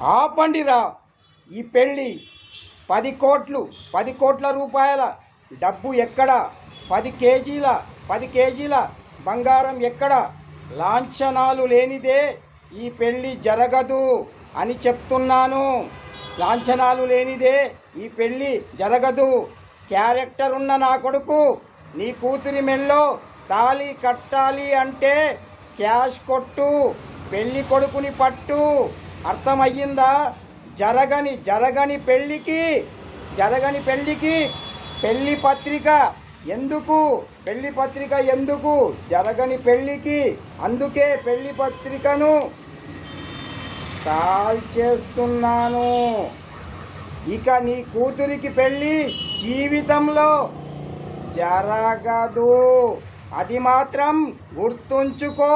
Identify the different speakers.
Speaker 1: ఆపండిరా ఈ పెళ్ళి. 10 కోట్ల రూపాయల డబ్బు ఎక్కడ? 10 కేజీల బంగారం ఎక్కడ? లాంఛనాలు లేనిదే ఈ పెళ్ళి జరగదు అని చెప్తున్నాను. లాంఛనాలు లేనిదే ఈ పెళ్ళి జరగదు. క్యారెక్టర్ ఉన్న నా కొడుకు నీ కూతురి మెళ్ళో తాళి కట్టాలి అంటే క్యాష్ కొట్టు, పెళ్ళి కొడుకుని పట్టు. అర్థమయ్యిందా? జరగని పెళ్ళికి పెళ్లి పత్రిక ఎందుకు? జరగని పెళ్ళికి అందుకే పెళ్లి పత్రికను కాల్ చేస్తున్నాను. ఇక నీ కూతురికి పెళ్ళి జీవితంలో జరగదు. అది మాత్రం గుర్తుంచుకో.